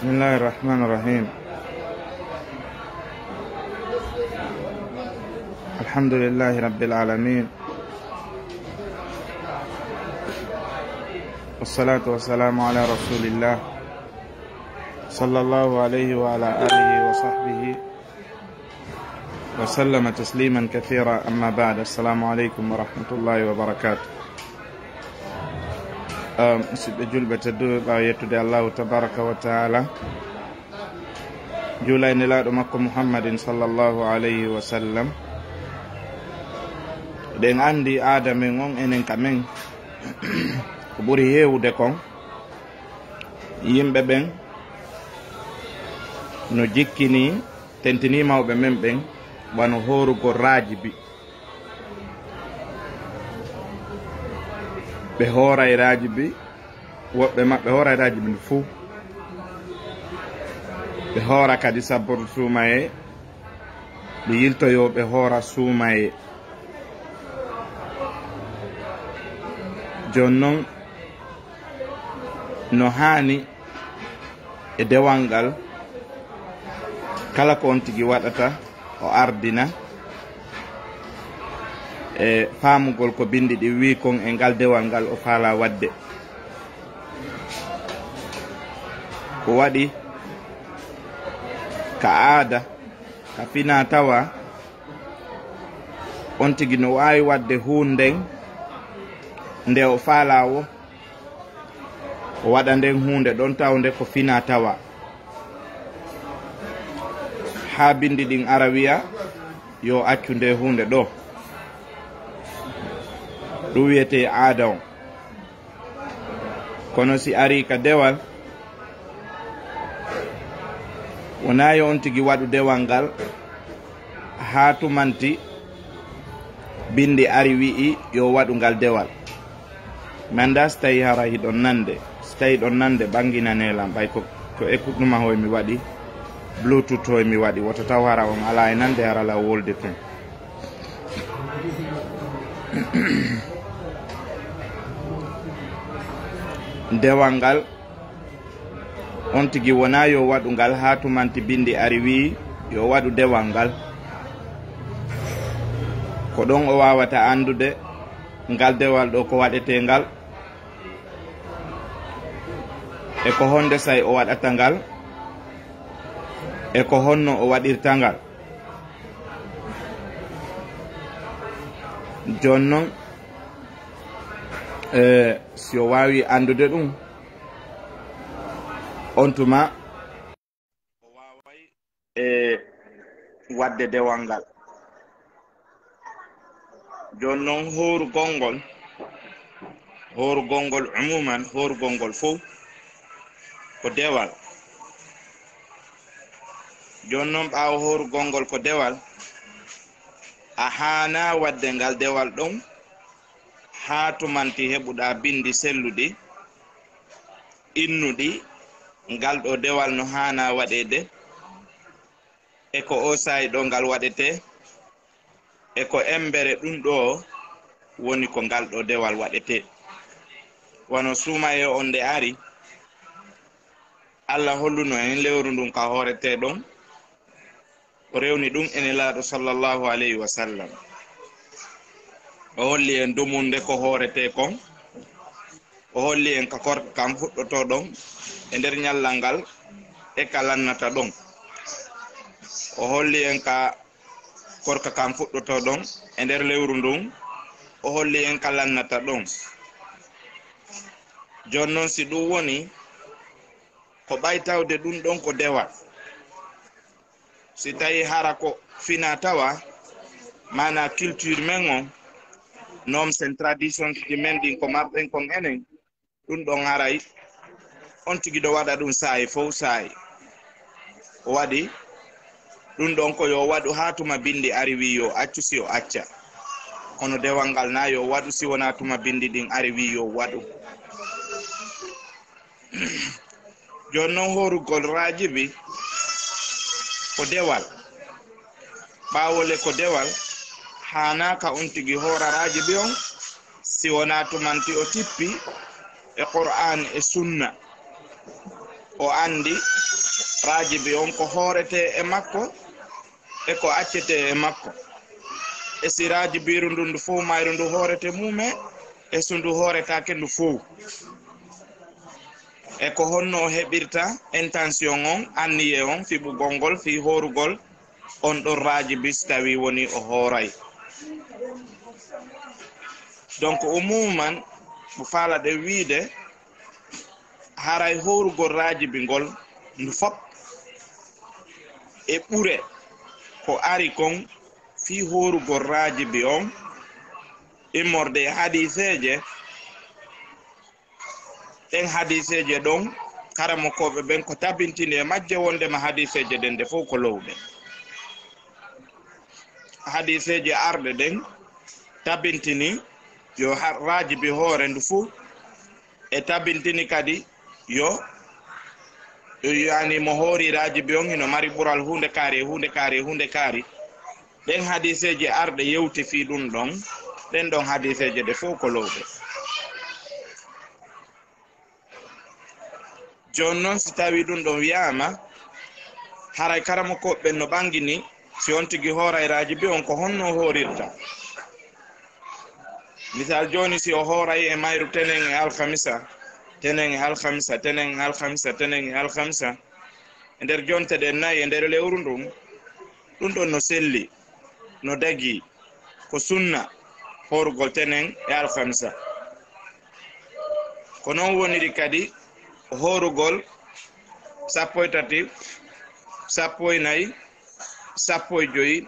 بسم الله الرحمن الرحيم. الحمد لله رب العالمين، والصلاة والسلام على رسول الله صلى الله عليه وعلى آله وصحبه وسلم تسليما كثيرا. أما بعد، السلام عليكم ورحمة الله وبركاته. musidɓe julɓe tedduɓe, ɓawa yettude allahu tabaraka wa taala, juulayde laaɗo makko muhammadin sallllahu alayhi wa sallam. ɗen andi aada men on enen ka men ko ɓuri heewude kon yimɓe ɓen no jikkini tentini mawɓe men ɓen wano horugo raajibi. ɓe hooray raajibi, woɓɓe maɓɓe hooray raajibi fuu. ɓe hoora kadi sabboto suumaye, ɓe yiltoyo ɓe hoora suumaye. jon noon no haani e dewal ngal, kala ko on tigi waɗata o ardina e faamugol ko bindi ɗi wi kon e ngal dewal ngal o faala wadde. ko waɗi ka aada ka fina tawa on tigi no waawi wadde hunden nde o faala o waɗa nden hunde ɗon tawde ko fina tawa, haa bindi ɗin ara wiya yo accu nde hunde ɗo. ɗum wiyete aada on. kono si ari ka dewal, wonayo on tigi waɗu dewal ngal haa tumanti bindi ari wi'i yo waɗu ngal dewal. mi anda so tawi hara hiɗon nande, so tawi ɗon nande ɓanginanelam ɓay ko écoutema hoye mi waɗi, bluetooth hoye mi waɗi, woto taw hara on ala e nande hara la wolde ton. dewal ngal on tigi wona yo waɗu ngal haa tumanti bindi ari wi yo waɗu dewal ngal. ko ɗon o wawata andude ngal dewal ɗo ko waɗete ngal, e ko honde say o waɗata ngal, e ko honno o waɗirta ngal. jon noon si o wawi andude ɗum, on tuma o waway wadde dewal ngal. jon noon horugol ngol umuman, horugol ngol fof ko dewal. jon noon ɓaawo horugol ngol ko dewal, a haana wadde ngal dewal ɗon haa tumanti heɓuɗa bindi selluɗi innuɗi ngal ɗo dewal no haana waɗede, e ko o sayi ɗo ngal waɗete, e ko embere ɗum ɗo woni ko ngal ɗo dewal waɗete. wano suumaye on nde ari, Allah holluno en lewru ndun ka hoorete ɗon, o rewni ɗum ene laaɗo sallllahu alayhi wa sallam. o holli en dumunde ko hoorete kon, o holli en ka korka kam fuɗɗoto ɗon e nder ñallal ngal e ka lannata ɗon, o holli en ka korka kam fuɗɗoto ɗon e nder lewru ndun, o holli en ka lannata ɗon. jon noon si ɗum woni ko ɓaytawde ɗum ɗon ko dewal, si tawi hara ko fina tawa, mana culture men on, norms and traditions ɗi men ɗin ko marɗen kon enen, ɗum ɗon haray on tigi ɗo waɗa ɗum saayi fof saayi. o waɗi ɗum ɗon ko yo waɗu haa tuma bindi ari wi yo accu, si o acca. kono dewal ngal na yo waɗu si wona tuma bindi ɗin ari wi yo waɗu. jon noon horugol raajibi ko dewal, ɓaawole ko dewal, haanaka on tigi hoora raajibi on si wona tumanti o tippi e Qur'an e sunna, o andi raajibi on ko hoorete e makko e ko accete e makko e si raajibiru ndu fof mayru ndu hoorete mume e so ndu hooretake ndu fof e ko honno heɓirta intention on anniye on fiɓugol ngol fi horugol on ɗon raajibi so tawi woni o hooray. donc umuman mo faalaɗe wiide haray horugol raajibi ngol ndu fop e ɓure ko ari kon fi horugol raajibi on immorde hadiseje ɗen hadiseje ɗon karamokoɓe ɓen ko tabintini e majje wondema hadiseje ɗen de fof ko lowɗe hadiseje arɗe ɗen tabintini yo raajibi hoore ndu fuu e tabintini kadi yo yani mo hoori raajibi on hino mari ɓural hunde kaari ɗen hadiseje arɗe yewti fi ɗum ɗon ɗen ɗon hadiseje de fof ko lowɗe. joni noon si tawi ɗum ɗon wiyama haray karama koɓɓe no ɓangini si on tigi hooray raajibi on ko honno hoorirta. misal joni si o hooray e mayru tenen e alhamisa e nder jonte ɗen nayi e nder lewru ndun ɗum ɗon no selli no dagi ko sunna horugol tenen e alhamisa ko noon woniri kadi horugol 13 14 15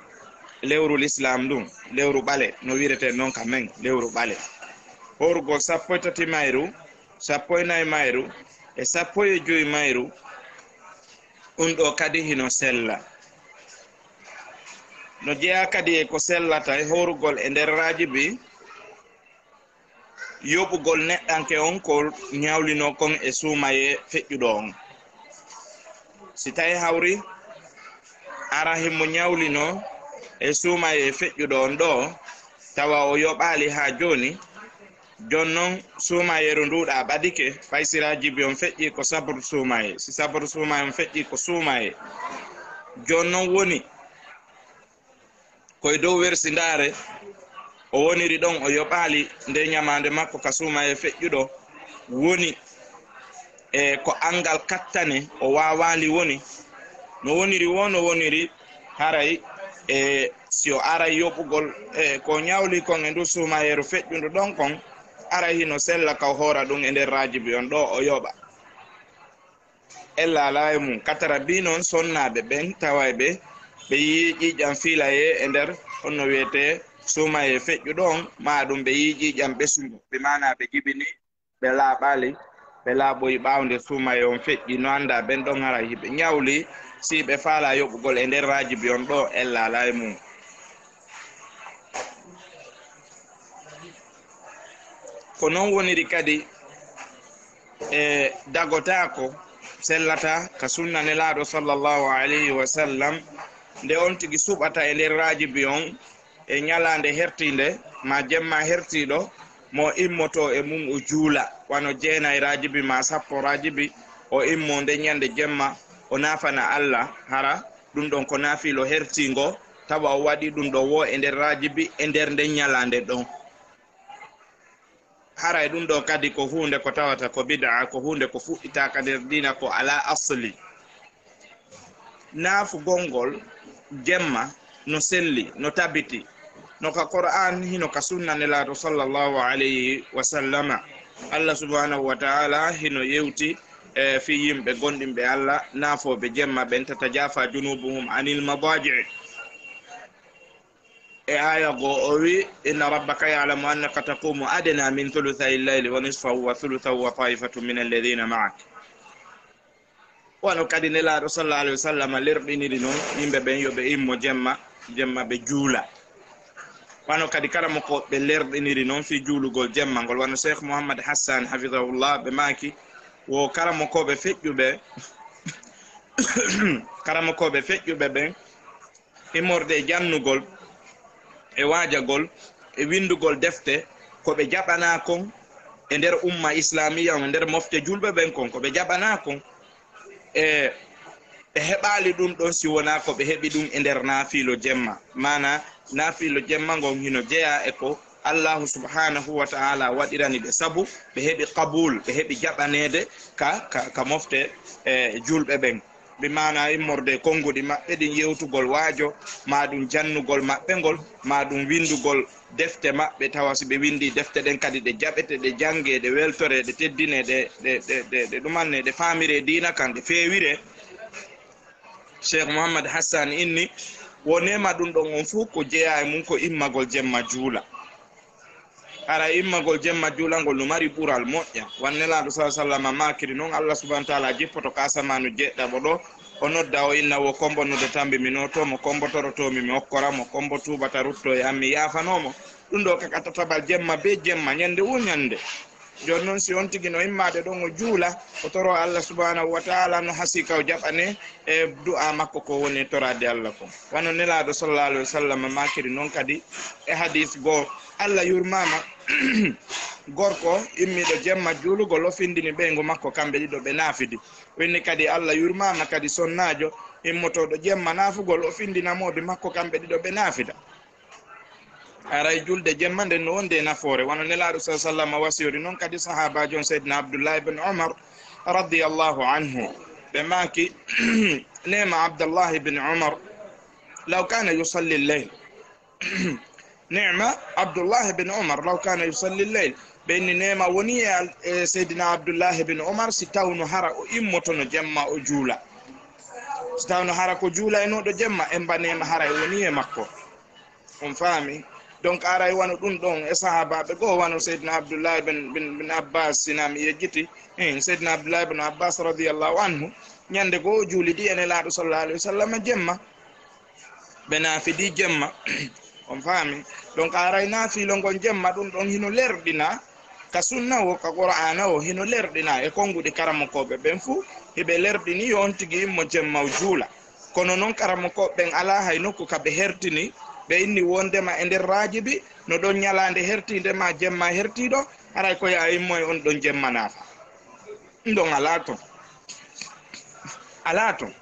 lewru l'islam ɗum lewru ɓale no wirete noon ka men lewru ɓale horugol 13 mayru 14 mayru e 15 mayru ɗum ɗo kadi hino sella no jeeya kadi e ko sellata e horugol e nder raajibi yoɓugol neɗɗanke on ko ñawlino kon e suumaye feƴƴuɗo on si tawi hawri ara himo ñawlino e suumaye feƴƴuɗo on ɗo tawa o yoɓali ha joni jonnon suumayeru nduɗa ɓadike faysirajibi on feƴƴi ko sabru suumaye si sabru suumaye on feƴƴi ko suumaye jonnon woni koye dow wersindare o woniri ɗon o yoɓali nde ñamande makko ka suumaye feƴƴuɗo woni e ko angal kattane o wawali woni no woniri haray e si o aray yoɓugol ko ñawli kon e ndu suumayeru feƴƴuɗo ɗon kon aray hino sella ka hoora ɗum e nder raajibi on ɗo o yoɓa ella ala e mum katara bi noon sonnaɓe ɓen tawayɓe ɓe yi ƴiƴam filaye e nder honno wiyete suumaye feƴƴuɗo on ma ɗum ɓe yi ƴiƴam ɓesugo ɓe mana ɓe jibini ɓe laaɓali ɓe laaɓoyi ɓawnde suumaye on feƴƴi no anda ɓen ɗon hara hiɓe ñawli si ɓe faala yoɓugol e nder raajibi on ɗo ella ala e mum ko noon woniri kadi e dagotako sellata ka sunna nelaɗo sallllahu alayhi wa sallam nde on tigi suɓata e nder raajibi on e ñalande hertinde ma jemma hertiɗo mo immoto e mum o juula wano jeena e raajibi ma sappo raajibi o immo nde ñande jemma o naafana Allah hara ɗum ɗon ko naafilo hertingo tawa o waɗi ɗum ɗo wo e nder raajibi e nder nde ñalande ɗon hara e ɗum ɗo kadi ko hunde ko tawata ko bid'a ko hunde ko fuɗɗitaka nder dina ko ala asli naafu gongol jemma no selli no tabiti no ka Qur'an hino ka sunna nelaɗo sallllahu alayhi wa sallama Allah subhanahu wa ta'ala hino yewti fi yimɓe gonɗinɓe Allah naafoɓe jemma ɓen tatajafa junubuhum anil madaji' e aya go o wi inna rabbaka ya'lamu annaka taqumu adna min thuluthay al-layli wa nisfahu wa thuluthahu wa ta'ifatun min alladhina ma'ak wano kadi nelaɗo sallallahu alayhi wa sallam lerɗiniri noon yimɓe ɓen yoɓe immo jemma ɓe juula wano kadi karamo ko ɓe lerɗiniri noon fi juulugol jemma ngol wano cheikh Mouhammad Hassan hafidahullah ɓe maki wo karamokoɓe feƴƴuɓe karamokoɓe feƴƴuɓe ɓen immorde e jannugol e waajagol e windugol defte koɓe jaɓana kon e nder umma islamiya e nder mofte julɓe ɓen kon koɓe jaɓana kon e ɓe heɓali ɗum ɗon si wona ko ɓe heɓi ɗum e nder naafilo jemma, mana naafilo jemma ngon hino jeeya e ko allahu subhanahu wa ta'ala waɗirani ɓe sabu ɓe heɓi qabul, ɓe heɓi jaɓanede ka mofte julɓe ɓen, ɓe mana immorde konguɗi maɓɓe ɗin, yewtugol waajo, ma ɗum jannugol maɓɓe ngol, ma ɗum windugol defte maɓɓe, tawa si ɓe windi defte ɗen kadi ɗe jaɓete, ɗe jange, ɗe weltore, ɗe teddine, ɗe ɗumanne, ɗe famire dina kan, ɗe fewire. Cheikh Mouhammad Hassan inni wonema ɗum ɗon on fuu ko jeeya e mum ko immagol jemma juula. Ara immagol jemma juulangol no mari ɓural moƴƴa. Wannelaaɗo sallam makiri noon Allah subhanahu wa ta'ala jippoto kasamanu jeɗɗaɓo ɗo o nodda o inna wo kombonude tambi mi noto mo kombotorotomi mi hokkora mo kombo tubata rutto e ammi yafanomo. Ɗum ɗo kaka tatabal jemma be jemma ñande wu ñande. Joni noon si on tigi no immade ɗon o juula o toro Allah subhanahu wa ta'ala no hasika o jaɓane e du'a makko ko woni torade Allah ko. Wano nelaɗo sallallahu alaihi wasallam makiri noon kadi e hadis goo Allah yurmama gorko immiɗo jemma juulugol o findini ɓeygo makko kamɓe ɗiɗo ɓe naafidi. Winni kadi Allah yurmama kadi sonnajo immotoɗo jemma naafugol o findinamode makko kamɓe ɗiɗo ɓe naafida. Aray julde jemma nden no wonde nafoore. Wano nelaɗo sa sallam wasiyori noon kadi sahabajo on Seydina Abdullah ibn Umar radiyallahu anhu ɓe maki nema Abdullah ibn Umar law kana yusalli al-layl نعمة عبد الله بن عمر لو كان يصلي الليل بين نعمة وني سيدنا عبد الله بن عمر ستاون هرا إمتون جمع أجولا ستاون هرا كجولا إنه جمع إمبا نعمة هرا وني مكو فاهمي donc ara wano ɗum ɗon e sahabaɓe goo wano seydina Abdullah bin Abbas sinami yejjiti seydina Abdullah bin Abbas radiyallahu anhu ñande goo juuli ɗi ene laaɗo sallallahu alaihi wasallam jemma ɓe naafidi jemma on faami. Donc aray naafilo ngon jemma ɗum ɗon hino lerɗina ka sunna o ka qur'ana o hino lerɗina e konguɗi karamokoɓe ɓen fuu hiɓe lerɗini yo on tigi immo jemma juula. Kono noon karamokoɓe ɓen ala hay nokku kaɓe hertini ɓe inni wondema e nder raajibi no ɗon ñalande hertidema jemma hertiɗo haray ko ya immo e on ɗon jemma naafa ɗum ɗon ala ton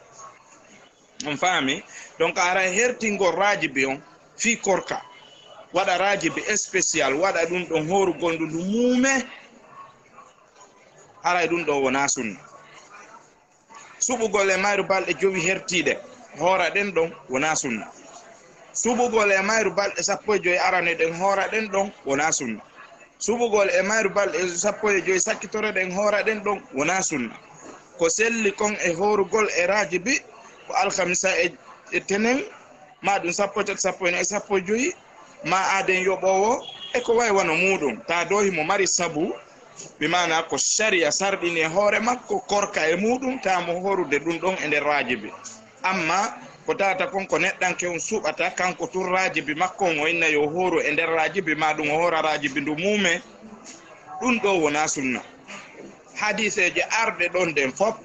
on faami. Donc aray hertingol raajibi on fi korka waɗa raajibi spécial waɗa ɗum ɗon horugol ndu ndu muume haray ɗum ɗo wona sunna. suɓugol e mayru balɗe jowi hertiɗe hoora ɗen ɗon wona sunna. suɓugol e mayru balɗe 15 arane ɗen hoora ɗen ɗon wona sunna. suɓugol e mayru balɗe 15 sakkitore ɗen hoora ɗen ɗon wona sunna. ko selli kon e horugol e raajibi ko alhamisa e tenen ma ɗum 17 15 ma aden yoɓowo e ko way wano muɗum ta dow himo mari sabu ɓe mana ko sharia sarɗini e hoore makko korka e muɗum tamo horude ɗum ɗon e nder raajibi. Amma ko tata kon ko neɗɗanke on suɓata kanko tun raajibi makko on o inna yo horu e nder raajibi ma ɗum o hora raajibi ndu mume ɗum ɗo wona sunna. hadiseje arɗe ɗon nden fof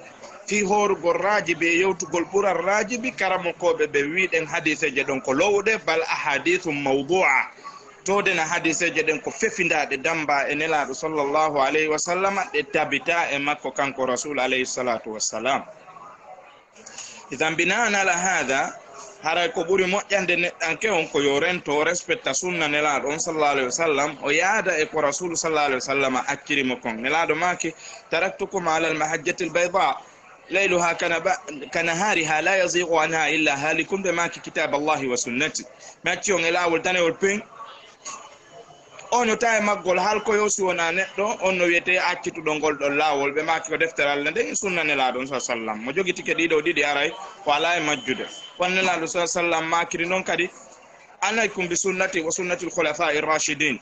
fi horugol raajibi e yewtugol ɓural raajibi karamokoɓe ɓe wiɗen hadiseje ɗon ko lowɗe bal ahadithum mawdu'a todena hadiseje ɗen ko fefindaɗe damba e nelaɗo sallllahu alayhi wa sallam ɗe tabita e makko kanko rasul alayhi salatu wassalam. idan binan ala hada haray ko ɓuri moƴƴande neɗɗanke on ko yo rento respecta sunna nelaɗo on sallallahu alayhi wa sallam o yaada e ko rasulu sallallahu alayhi wa sallam accirimo kon. nelaɗo maki taraktukum ala almahajjati albayda ليلها كنهارها لا يزيغ عنها إلا هالك بماك كتاب الله وسنتي ما تيون الأول تاني والبين ono tawi maggol halko yosi wona neɗɗo on no wiyete accituɗo ngol ɗon laawol ɓe maki ko deftere Allah nden sunnanelaɗo sa sallam mo jogi tike ɗiɗo ɗiɗi aray ko ala e majjude. wonnelaɗo sa sallam makiri noon kadi alaykum bi sunnati wa sunnati lkhulafai rachidin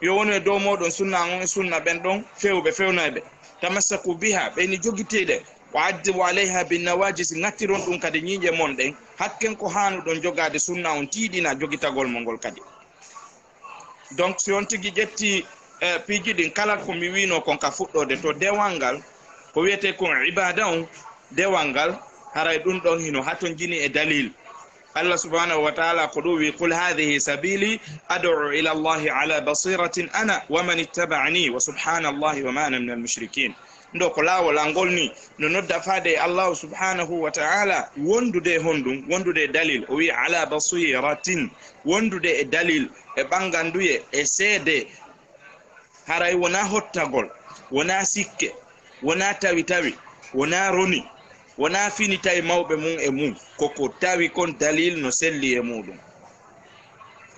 yo woni e dow moɗon sunna on e sunna ɓen ɗon fewɓe fewnoyɓe tamassaku biha ɓeyni jogitiɗe wa addibu alayha binnawajis gattiron ɗum kadi ñiiƴe mon ɗen hakken ko hanuɗon jogade sunna on tiiɗina jogitagol mo ngol kadi. Donc si on tigi ƴetti piiji ɗin kala ko mi wino kon ka fuɗɗode to dewal ngal ko wiyete kon ibada on dewal ngal haray ɗum ɗon hino haton jini e dalil. Allah subhanahu wa ta'ala ko ɗum wi qul hadihi sabili ad'u ila allahi ala basiratin ana wa man ittaba'ani wa subhanallahi wa ma ana min almushrikin. ndo ko laawol angol ni no nodda faade Allah subhanahu wa ta'ala wondude hondum wondude dalil o wi ala basiratin wondude e dalil e banganduye e seede haray wona hottagol wona sikke wona tawi wona roni wona finitay mawbe mun e mun koko tawi kon dalil no selli e mudum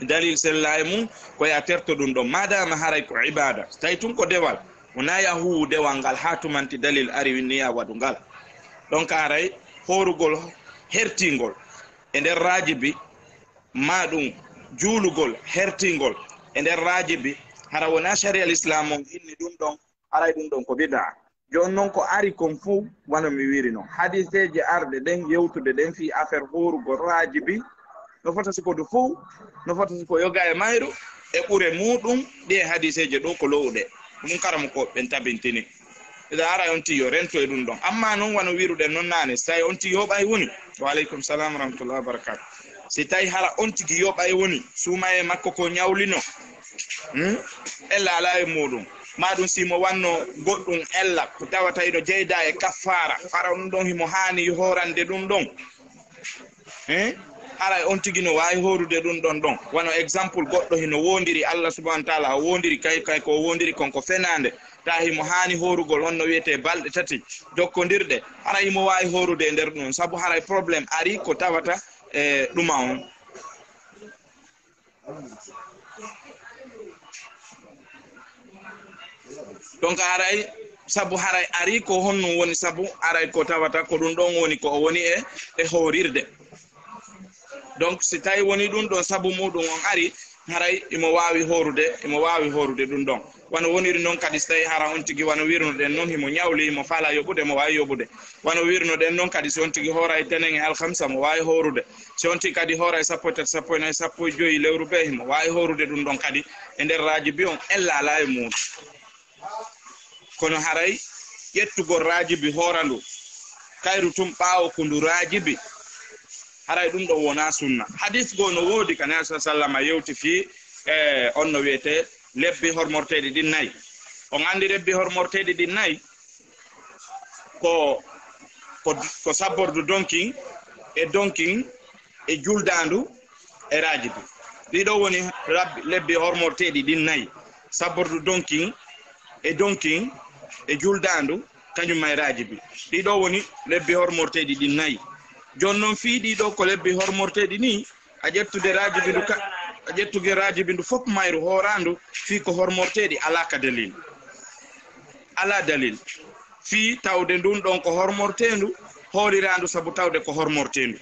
dalil sella e mun ko ya terto dum do madama haray ko ibada tay tun ko dewal wona yahu dewal ngal hatumanti dalil ari winniya wadu ngal donc haray horugol hertingol e der rajibi madum juulugol hertingol e der rajibi hara wona sharia al-islam on inni dum don haray dum don ko bid'a jon non ko ari kon fu wana mi wiri non hadiseje arde den yewtude den fi affaire horugol rajibi no fota siko do fu no fota siko yoga e mayru e bure mudum de hadiseje do ko lowde dum karam ko ben tabintini ida ara on tiyo rento e dum don amma non wana wirude non nane say on tiyo bay woni wa alaikum salam wa rahmatullahi wa barakatuh si tay hara on tigi yo bay woni suma e makko ko nyawlino ella ala e mudum madum simo wanno goddum ella ko tawata ido jeyda e kafara fara dum don himo hani horande dum don ara on tigi no wawi horude dum don wano example goddo hino wondiri Allah subhanahu wa ta'ala wondiri kay ko wondiri konko fenande ta himo hani horugol honno wiete balde tati jokkondirde ara himo wawi horude nder dum sabu haray problem ari ko tawata duma on donc haray sabu haray ari ko honno woni sabu aray ko tawata ko dum don woni ko woni e horirde donc si tay woni dum don sabu mudum on ari haray imo wawi horude dum don wano woniri non kadi stay hara on tigi wano wirno den non himo nyawli mo fala yobude mo wawi yobude wano wirno den non kadi si on tigi horay tenen e al khamsa mo wawi horude si on tigi kadi horay sappo joyi lewru be mo wawi horude dum don kadi e der rajibi on ella la e mudum kono haray yettugol rajibi horandu kayru tum baawo ko ndu rajibi haray dum do wona sunna hadith go no wodi kana sallama yewti fi on no wiete lebbi hormortede din nay on andi lebbi hormortede din nay ko sabordu donking e juldandu e rajibi dido woni lebbi hormortede din nay sabordu donking e juldandu kanyum may rajibi dido woni lebbi hormortede din nay jonnon fiidi do ko lebbi hormortedi ni a jettude rajibi du a jettuge rajibi du fop mayru horandu fi ko hormortedi ala ka dalil ala dalil fi tawde ndun don ko hormortendu horirandu sabu tawde ko hormortendu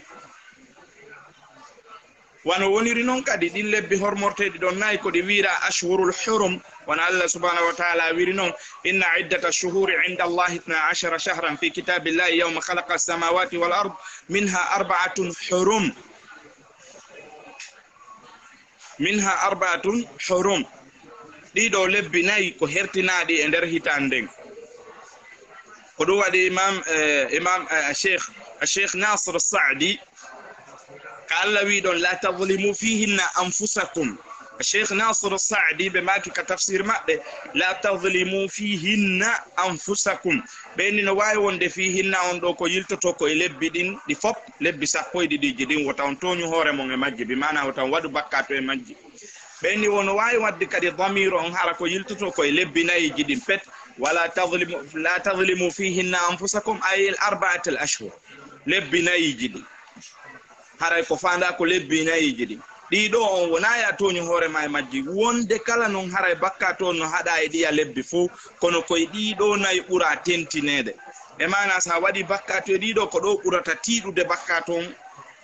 wano woniri non kadi din lebbi hormortedi don nay ko di wira ashhurul hurum wana Allah subhanahu wa ta'ala wiri non inna iddata shuhuri 'inda Allah 12 shahran fi kitabillahi yawma khalaqa as-samawati wal ard minha arba'atun hurum dido lebbi nay ko hertinaadi e der hitanden ko do wadi imam Sheikh Nasir as-Sa'di قال ويدون لا تظلموا فيهن أنفسكم الشيخ ناصر السعدي بماكي كتفسير ماده لا تظلموا فيهن أنفسكم بين نواي وند فيهن وندو كو يلتو كو لبدين دي فوب لبي ساكوي دي جدين وتان توني هوري مون ماجي بمعنى وتان وادو بكاتو ماجي بين ونواي ود كدي ضمير ان هارا كو يلتو كو لبي ناي جدين بت ولا تظلموا فيهن أنفسكم أي الأربعة الأشهر لبي ناي جدين haray ko fanda ko lebbi nayi jidi dido on wona ya toni hore may majji wonde kala non haray bakka ton no hada e diya lebbi fu kono koy dido nay bura tentinede e mana sa wadi bakka to dido ko do burata tidude bakka ton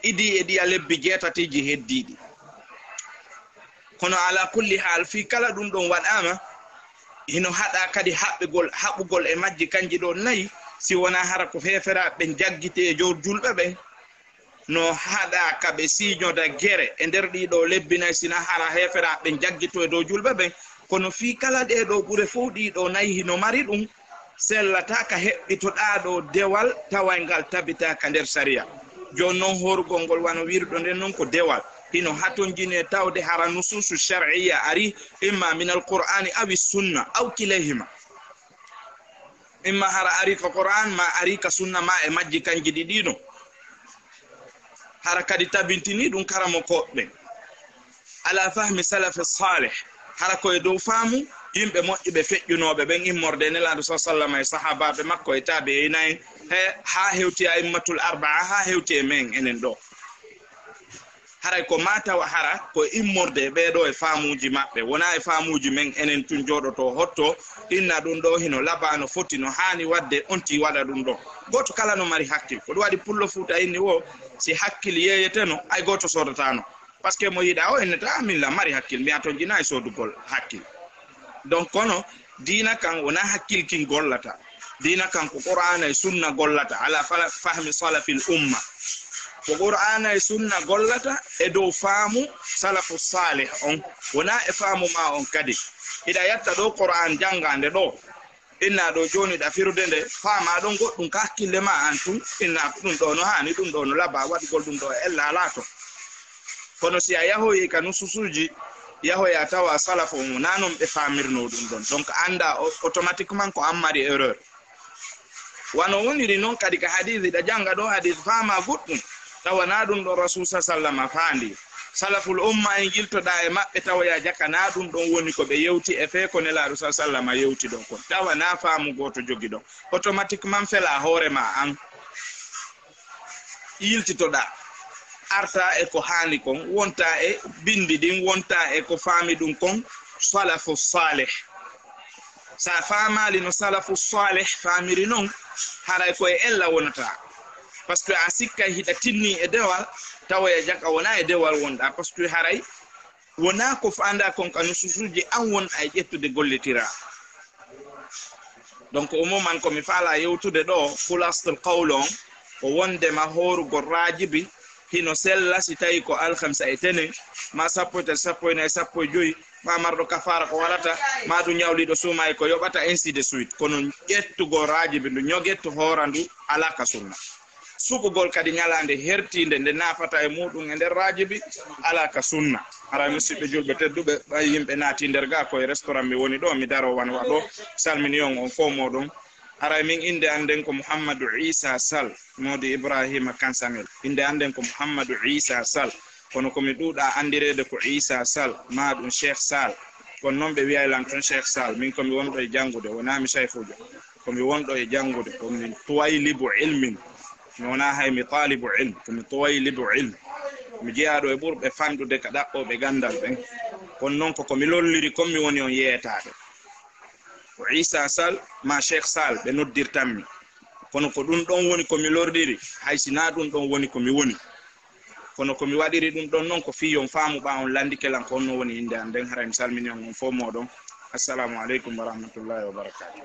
idi e diya lebbi jetatiji heddidi kono ala kulli hal fi kala dum don wadama hino hada kadi habbugol e majji kanji do nayi si wona hara ko fefera be jaggite e jor julbe be no hada kabe siño da gere e der dido lebbina sina hara hefera be jaggito e do julbe be kono fi kala de do bure fodi do nayi no mari dum sellata ka hebbito do dewal tawangal tabita ka der sharia jonnon horgol ngol wano wirdo den non ko dewal hino haton jine tawde hara nususu shar'iyya ari imma min alqur'ani aw sunna aw kilahima imma hara ari ka Qur'an ma ari ka sunna ma e majji kanji didino hara kadi tabintini dum karamo ko be ala fahmi salaf salih hara ko e do faamu yimbe moƴƴiɓe feƴƴunoɓe ɓen immorde nelaɗo sa sallam e sahabaɓe makko e tabe nayi ha hewti a immatul arbaa ha hewti e men enen ɗo haray ko matawa hara ko immorde ɓeɗo e faamuji maɓɓe wona e faamuji men enen tun joɗoto hotto inna ɗum ɗo hino labano foti no hani wadde onti waɗa ɗum ɗo goto kala no mari hakkil ko ɗum waɗi pullo fuuta inni o si hakkil yeyeteno ay goto sodatano par ce que mo yiɗa o enneta min la mari hakkil mbiya to jina e sodugol hakkil donc kono dina kan wona hakkil kin gollata dina kan ko qur'ana e sunna gollata ala fahmi salafil umma ko qur'ana e sunna gollata e dow faamu salafu salih on wona e faamu ma on kadi ida yatta do qur'an jangande do inna do joni da firude nde faama don goddum ka hakkille ma an tun inna dum do no hani dum do no laba wadgol dum do ella lato kono si a yahoyi ka nususuji yahoya tawa salafu nanon be famirno dum don donc anda automatiquement ko ammari erreur wano woniri non kadi ka hadithi da janga do hadith fama guddum tawa na dum do rasul sallallahu fandi salaful umma en giltoda e mabbe tawa ya jakana dum don woni ko be yewti e fe ko nela rasul sallallahu yewti don ko tawa na faamu goto jogi don automatiquement fela hore ma an yiltitoda arta e ko hani kon wonta e bindi din wonta e ko faami dum kon salafu salih sa faamali no salafu salih faamiri non haray ko e ella wonata parce que a sikka hida tinni e dewal tawa e jaka wona e dewal wonda parce que haray wona ko fanda kon kanu susuji an won ay jettude gollitira donc au moment ko mi fala yewtude do fulastul qawlon o wonde ma horu gorajibi hino sella si tawi ko alkhamsa e tene ma sappo e sappo joyi ma mardo kafara ko warata ma du nyawlido suma e ko yobata ainsi de suite kono ƴettugo rajibi ndu ñogetto horandu alaka sunna subugol kadi nyalande hertinde nde nafata e mudum e nder rajibi alaka sunna ara musibbe julbe teddube bay yimbe naati nder ga ko e restaurant mi woni do mi daro wan wado salmini on fo modon ara min inde anden ko Muhammadu Isa Sall modi Ibrahima Kansamel inde anden ko Muhammadu Isa Sall kono ko mi duda andirede ko Isa Sall ma dum Sheikh Sall kono non be wi'ay lan ton Sheikh Sall min ko mi wondo e jangude wona mi sayfujo ko mi wondo e jangude ko mi tuwaylibu ilmin mi wona hay mi talibu ilm ko mi tuwaylibu ilm mi jeado e burbe fandude ka dabbo be gandal ben kono non ko mi lolliri comme mi woni on yeetaade ko Isa Sall ma Sheikh Sall be noddirtammi kono ko dum don woni ko mi lordiri haysina dum don woni ko mi woni kono ko mi wadiri dum don non ko fiyon faamu ba on landikelan ko no woni inde anden haray mi salmini on fo modon assalamu alaikum wa rahmatullahi wa barakatuh